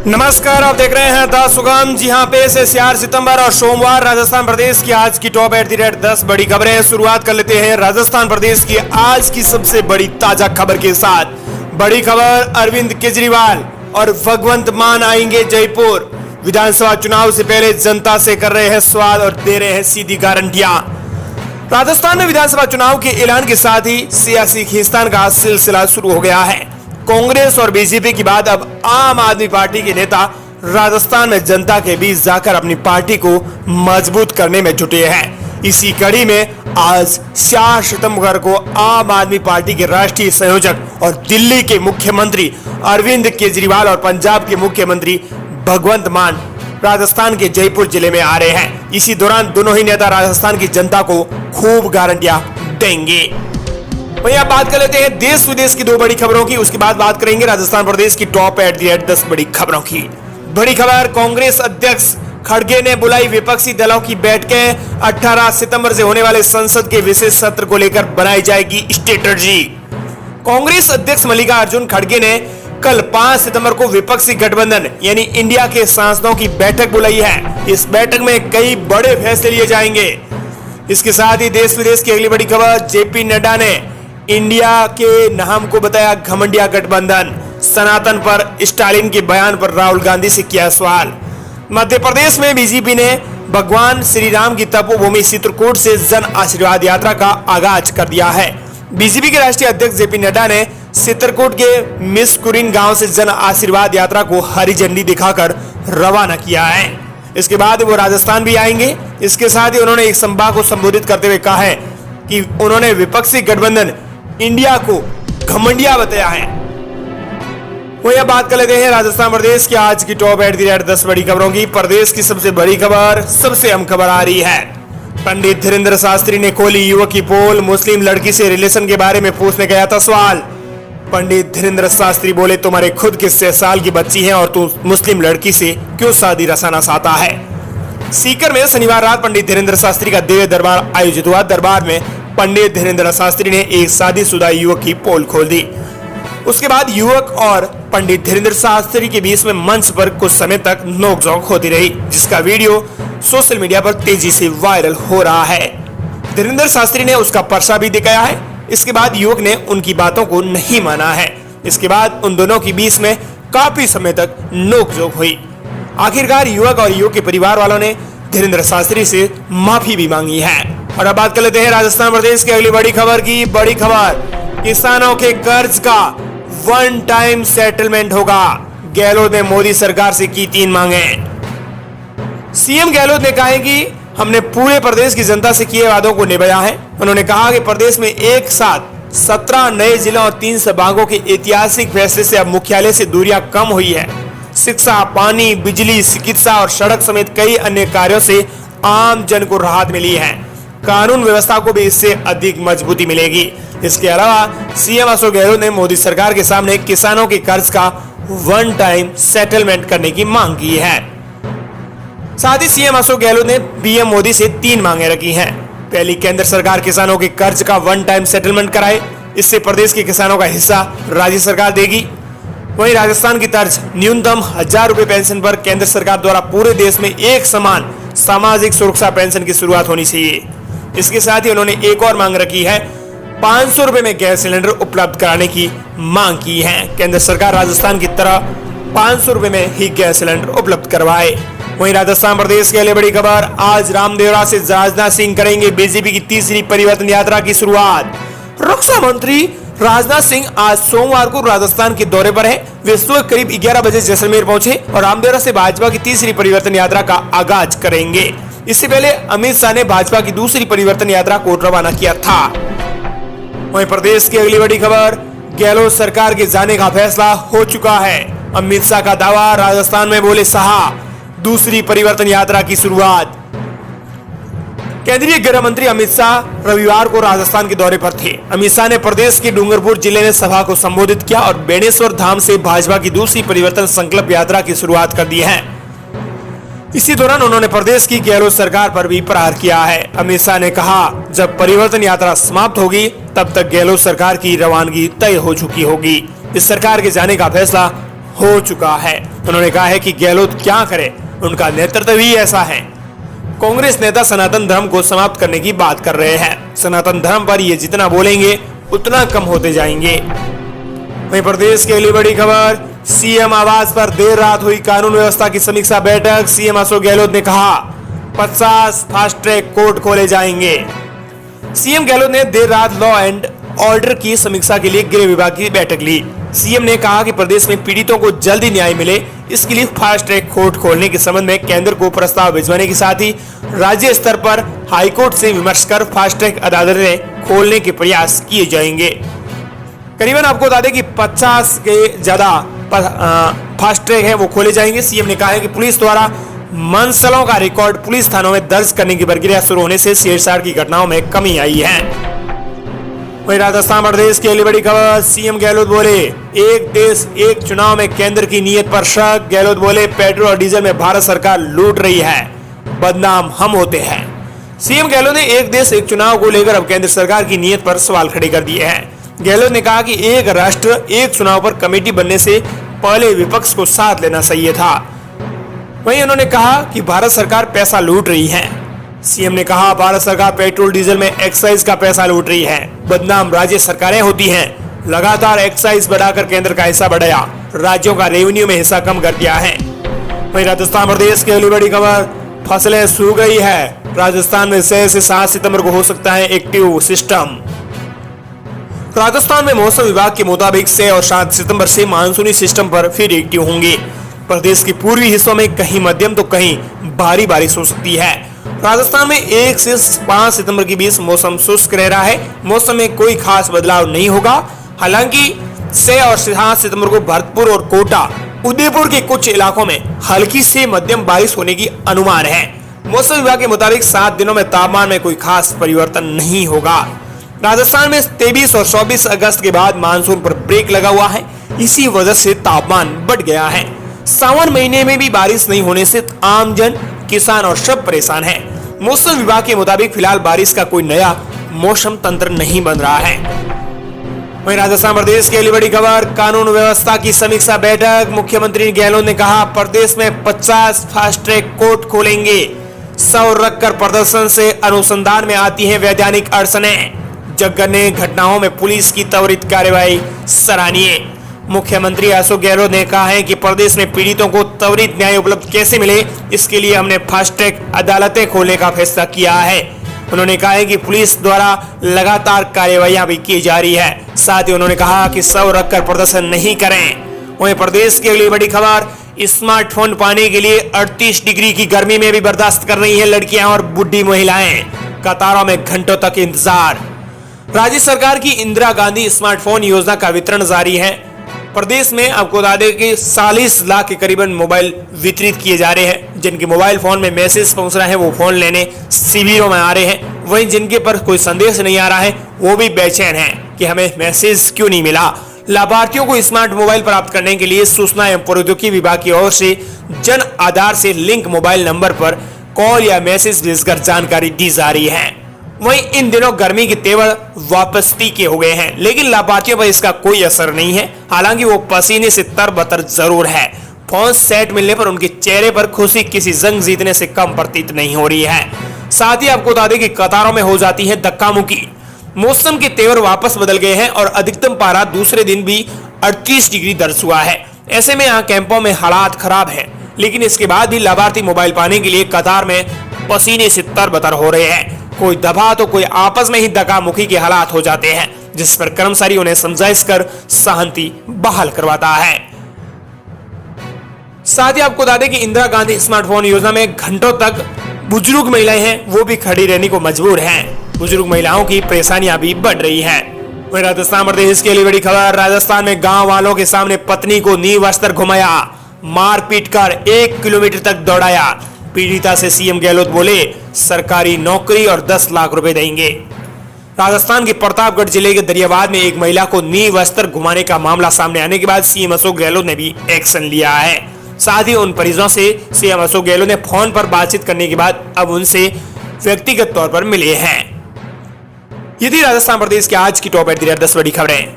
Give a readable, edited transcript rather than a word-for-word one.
नमस्कार, आप देख रहे हैं द सुगम। जी हां, पेश है 4 सितंबर और सोमवार राजस्थान प्रदेश की आज की टॉप एट द रेट 10 बड़ी खबरें। शुरुआत कर लेते हैं राजस्थान प्रदेश की आज की सबसे बड़ी ताजा खबर के साथ। बड़ी खबर, अरविंद केजरीवाल और भगवंत मान आएंगे जयपुर। विधानसभा चुनाव से पहले जनता से कर रहे हैं सवाल और दे रहे हैं सीधी गारंटियां। राजस्थान में विधानसभा चुनाव के ऐलान के साथ ही सियासी खींचतान का सिलसिला शुरू हो गया है। कांग्रेस और बीजेपी के बाद अब आम आदमी पार्टी के नेता राजस्थान में जनता के बीच जाकर अपनी पार्टी को मजबूत करने में जुटे हैं। इसी कड़ी में आज 4 सितंबर को आम आदमी पार्टी के राष्ट्रीय संयोजक और दिल्ली के मुख्यमंत्री अरविंद केजरीवाल और पंजाब के मुख्यमंत्री भगवंत मान राजस्थान के जयपुर जिले में आ रहे हैं। इसी दौरान दोनों ही नेता राजस्थान की जनता को खूब गारंटियां देंगे। वहीं आप बात कर लेते हैं देश विदेश की 2 बड़ी खबरों की, उसके बाद बात करेंगे राजस्थान प्रदेश की टॉप एट द रेट 10 बड़ी खबरों की। बड़ी खबर, कांग्रेस अध्यक्ष खड़गे ने बुलाई विपक्षी दलों की बैठकें। 18 सितंबर से होने वाले संसद के विशेष सत्र को लेकर बनाई जाएगी स्ट्रेटजी। कांग्रेस अध्यक्ष मल्लिकार्जुन खड़गे ने कल 5 सितंबर को विपक्षी गठबंधन यानी इंडिया के सांसदों की बैठक बुलाई है। इस बैठक में कई बड़े फैसले लिए जाएंगे। इसके साथ ही देश विदेश की अगली बड़ी खबर, जेपी नड्डा ने इंडिया के नाम को बताया घमंडिया गठबंधन। सनातन पर स्टालिन के बयान पर राहुल गांधी से किया सवाल। मध्य प्रदेश में बीजेपी ने भगवान श्री राम की तपोभूमि चित्रकूट से जन आशीर्वाद यात्रा का आगाज कर दिया है। बीजेपी के राष्ट्रीय अध्यक्ष जेपी नड्डा ने चित्रकूट के मिसकुरिन गांव से जन आशीर्वाद यात्रा को हरी झंडी दिखाकर रवाना किया है। इसके बाद वो राजस्थान भी आएंगे। इसके साथ ही उन्होंने एक सभा को संबोधित करते हुए कहा है कि उन्होंने विपक्षी गठबंधन इंडिया को घमंडिया बताया है। वही अब बात कर लेते हैं राजस्थान प्रदेश की आज की टॉप एट द रेट 10 बड़ी खबरों की। प्रदेश की सबसे बड़ी खबर, सबसे अहम खबर आ रही है। पंडित धीरेन्द्र शास्त्री ने खोली युवक की पोल। मुस्लिम लड़की से रिलेशन के बारे में पूछने गया था सवाल। पंडित धीरेन्द्र शास्त्री बोले, तुम्हारे खुद के 6 साल की बच्ची है और तू मुस्लिम लड़की से क्यों शादी रचाना चाहता है। सीकर में शनिवार रात पंडित धीरेन्द्र शास्त्री का दिव्य दरबार आयोजित हुआ। दरबार में पंडित धीरेन्द्र शास्त्री ने एक शादीशुदा युवक की पोल खोल दी। उसके बाद युवक और पंडित धीरेन्द्र शास्त्री के बीच में मंच पर कुछ समय तक नोकझोंक होती रही, जिसका वीडियो सोशल मीडिया पर तेजी से वायरल हो रहा है। धीरेन्द्र शास्त्री ने उसका पर्चा भी दिखाया है। इसके बाद युवक ने उनकी बातों को नहीं माना है। इसके बाद उन दोनों के बीच में काफी समय तक नोकझोंक हुई। आखिरकार युवक और युवक के परिवार वालों ने धीरेन्द्र शास्त्री से माफी भी मांगी है। और अब बात कर लेते हैं राजस्थान प्रदेश की अगली बड़ी खबर की। बड़ी खबर, किसानों के कर्ज का 1 टाइम सेटलमेंट होगा। गहलोत ने मोदी सरकार से की 3 मांगे। सीएम गहलोत ने कहा है कि हमने पूरे प्रदेश की जनता से किए वादों को निभाया है। उन्होंने कहा कि प्रदेश में एक साथ 17 नए जिलों और 3 संभागों के ऐतिहासिक फैसले से अब मुख्यालय से दूरियां कम हुई है। शिक्षा, पानी, बिजली, चिकित्सा और सड़क समेत कई अन्य कार्यों से आम जन को राहत मिली है। कानून व्यवस्था को भी इससे अधिक मजबूती मिलेगी। इसके अलावा सीएम अशोक गहलोत ने मोदी सरकार के सामने किसानों के कर्ज का 1 टाइम सेटलमेंट करने की मांग की है। साथ ही सीएम अशोक गहलोत ने पीएम मोदी से 3 मांगे रखी हैं। पहली, केंद्र सरकार किसानों के कर्ज का 1 टाइम सेटलमेंट कराए। इससे प्रदेश के किसानों का हिस्सा राज्य सरकार देगी। वहीं राजस्थान की तर्ज न्यूनतम 1000 रुपए पेंशन पर केंद्र सरकार द्वारा पूरे देश में एक समान सामाजिक सुरक्षा पेंशन की शुरुआत होनी चाहिए। इसके साथ ही उन्होंने एक और मांग रखी है, 500 रुपए में गैस सिलेंडर उपलब्ध कराने की मांग की है। केंद्र सरकार राजस्थान की तरह 500 रुपए में ही गैस सिलेंडर उपलब्ध करवाए। वहीं राजस्थान प्रदेश के लिए बड़ी खबर, आज रामदेवरा से राजनाथ सिंह करेंगे बीजेपी की तीसरी परिवर्तन यात्रा की शुरुआत। रक्षा मंत्री राजनाथ सिंह आज सोमवार को राजस्थान के दौरे पर है। वे सुबह करीब 11 बजे जैसलमेर पहुंचे और रामदेवरा से भाजपा की तीसरी परिवर्तन यात्रा का आगाज करेंगे। इससे पहले अमित शाह ने भाजपा की दूसरी परिवर्तन यात्रा को रवाना किया था। वहीं प्रदेश की अगली बड़ी खबर, गहलोत सरकार के जाने का फैसला हो चुका है। अमित शाह का दावा, राजस्थान में बोले शाह, दूसरी परिवर्तन यात्रा की शुरुआत। केंद्रीय गृह मंत्री अमित शाह रविवार को राजस्थान के दौरे पर थे। अमित शाह ने प्रदेश के डूंगरपुर जिले में सभा को संबोधित किया और बेणेश्वर धाम से भाजपा की दूसरी परिवर्तन संकल्प यात्रा की शुरुआत कर दी है। इसी दौरान उन्होंने प्रदेश की गहलोत सरकार पर भी प्रहार किया है। अमित शाह ने कहा, जब परिवर्तन यात्रा समाप्त होगी तब तक गहलोत सरकार की रवानगी तय हो चुकी होगी। इस सरकार के जाने का फैसला हो चुका है। उन्होंने कहा है कि गहलोत क्या करे, उनका नेतृत्व ही ऐसा है। कांग्रेस नेता सनातन धर्म को समाप्त करने की बात कर रहे हैं। सनातन धर्म पर ये जितना बोलेंगे उतना कम होते जाएंगे। वहीं प्रदेश की अगली बड़ी खबर, सीएम आवास पर देर रात हुई कानून व्यवस्था की समीक्षा बैठक। सीएम अशोक गहलोत ने कहा 50 फास्ट ट्रैक कोर्ट खोले जाएंगे। सीएम गहलोत ने देर रात लॉ एंड ऑर्डर की समीक्षा के लिए गृह विभाग की बैठक ली। सीएम ने कहा कि प्रदेश में पीड़ितों को जल्दी न्याय मिले, इसके लिए फास्ट ट्रैक कोर्ट खोलने के संबंध में केंद्र को प्रस्ताव भिजवाने के साथ ही राज्य स्तर पर हाईकोर्ट से विमर्श कर फास्ट ट्रैक अदालतें खोलने के प्रयास किए जाएंगे। करीबन आपको बता दें कि 50 के ज्यादा फास्ट ट्रैक है वो खोले जाएंगे। सीएम ने कहा है कि पुलिस द्वारा मनसलों का रिकॉर्ड पुलिस थानों में दर्ज करने की प्रक्रिया शुरू होने से छेड़छाड़ की घटनाओं में कमी आई है। वहीं राजस्थान प्रदेश की अगली बड़ी खबर, सीएम गहलोत बोले एक देश एक चुनाव में केंद्र की नीयत पर शक। गहलोत बोले पेट्रोल और डीजल में भारत सरकार लूट रही है, बदनाम हम होते हैं। सीएम गहलोत ने एक देश एक चुनाव को लेकर अब केंद्र सरकार की नीयत पर सवाल खड़े कर दिए हैं। गहलोत ने कहा कि एक राष्ट्र एक चुनाव पर कमेटी बनने से पहले विपक्ष को साथ लेना चाहिए था। वहीं उन्होंने कहा कि भारत सरकार पैसा लूट रही है। सीएम ने कहा भारत सरकार पेट्रोल डीजल में एक्साइज का पैसा लूट रही है, बदनाम राज्य सरकारें होती हैं। लगातार एक्साइज बढ़ाकर केंद्र का हिस्सा बढ़ाया, राज्यों का रेवेन्यू में हिस्सा कम कर दिया है। वहीं राजस्थान प्रदेश की अगली बड़ी खबर, फसलें सूख गई है। राजस्थान में 6 से 7 सितंबर को हो सकता है एक्टिव सिस्टम। राजस्थान में मौसम विभाग के मुताबिक 6 और 7 सितंबर से मानसूनी सिस्टम पर फिर एक्टिव होंगे। प्रदेश के पूर्वी हिस्सों में कहीं मध्यम तो कहीं भारी बारिश हो सकती है। राजस्थान में 1 से 5 सितंबर के बीच मौसम शुष्क रह रहा है। मौसम में कोई खास बदलाव नहीं होगा। हालांकि 6 और 7 सितंबर को भरतपुर और कोटा, उदयपुर के कुछ इलाकों में हल्की से मध्यम बारिश होने की अनुमान है। मौसम विभाग के मुताबिक 7 दिनों में तापमान में कोई खास परिवर्तन नहीं होगा। राजस्थान में 23 और 24 अगस्त के बाद मानसून पर ब्रेक लगा हुआ है, इसी वजह से तापमान बढ़ गया है। सावन महीने में भी बारिश नहीं होने से आमजन, किसान और सब परेशान हैं। मौसम विभाग के मुताबिक फिलहाल बारिश का कोई नया मौसम तंत्र नहीं बन रहा है। वहीं राजस्थान प्रदेश की अगली बड़ी खबर, कानून व्यवस्था की समीक्षा बैठक। मुख्यमंत्री गहलोत ने कहा प्रदेश में 50 फास्ट ट्रैक कोर्ट खोलेंगे। 100 रखकर प्रदर्शन से अनुसंधान में आती है वैधानिक अड़चनें। जघन्य घटनाओं में पुलिस की त्वरित कार्रवाई सराहनीय। मुख्यमंत्री अशोक गहलोत ने कहा है कि प्रदेश में पीड़ितों को त्वरित न्याय उपलब्ध कैसे मिले, इसके लिए हमने फास्ट ट्रैक अदालतें खोलने का फैसला किया है। उन्होंने कहा है कि पुलिस द्वारा लगातार कार्रवाइयां भी की जा रही है। साथ ही उन्होंने कहा कि 100 रखकर प्रदर्शन नहीं करें। वहीं प्रदेश की अगली बड़ी खबर, स्मार्टफोन पाने के लिए 38 डिग्री की गर्मी में भी बर्दाश्त कर रही है लड़कियां और बुढ़ी महिलाएं। कतारों में घंटों तक इंतजार। राज्य सरकार की इंदिरा गांधी स्मार्टफोन योजना का वितरण जारी है। प्रदेश में आपको बता दें कि 40 लाख के करीबन मोबाइल वितरित किए जा रहे हैं। जिनके मोबाइल फोन में मैसेज पहुंच रहा है वो फोन लेने शिविरों में आ रहे हैं। वहीं जिनके पर कोई संदेश नहीं आ रहा है वो भी बेचैन हैं कि हमें मैसेज क्यों नहीं मिला। लाभार्थियों को स्मार्ट मोबाइल प्राप्त करने के लिए सूचना एवं प्रौद्योगिकी विभाग की ओर से जन आधार से लिंक मोबाइल नंबर पर कॉल या मैसेज भेजकर जानकारी दी जा रही है। वहीं इन दिनों गर्मी के तेवर वापस तीखे हो गए हैं, लेकिन लाभार्थियों पर इसका कोई असर नहीं है। हालांकि वो पसीने से तरबतर जरूर है। फोन सेट मिलने पर उनके चेहरे पर खुशी किसी जंग जीतने से कम प्रतीत नहीं हो रही है। साथ ही आपको बता दें कि कतारों में हो जाती है धक्का मुक्की। मौसम के तेवर वापस बदल गए हैं और अधिकतम पारा दूसरे दिन भी 38 डिग्री दर्ज हुआ है। ऐसे में यहाँ कैंपों में हालात खराब है, लेकिन इसके बाद भी लाभार्थी मोबाइल पाने के लिए कतार में पसीने से तरबतर हो रहे हैं। कोई दबा तो कोई आपस में ही धक्का मुक्की के हालात हो जाते हैं, जिस पर कर्मचारी उन्हें समझाइश कर शांति बहाल करवाता है। साथ ही आपको बता दें कि इंदिरा गांधी स्मार्टफोन योजना में घंटों तक बुजुर्ग महिलाएं हैं वो भी खड़ी रहने को मजबूर हैं। बुजुर्ग महिलाओं की परेशानियां भी बढ़ रही हैं। वहीं राजस्थान प्रदेश की बड़ी खबर, राजस्थान में गांव वालों के सामने पत्नी को नींव अस्त्र घुमाया, मारपीट कर 1 किलोमीटर तक दौड़ाया। पीड़िता से सीएम गहलोत बोले सरकारी नौकरी और 10 लाख रुपए देंगे। राजस्थान के प्रतापगढ़ जिले के दरियाबाद में एक महिला को नींव अस्त्र घुमाने का मामला सामने आने के बाद सीएम अशोक गहलोत ने भी एक्शन लिया है। साथ ही उन परिजनों से सीएम अशोक गहलोत ने फोन पर बातचीत करने के बाद अब उनसे व्यक्तिगत तौर पर मिले हैं। ये थी राजस्थान प्रदेश के आज की टॉप 10 बड़ी खबरें।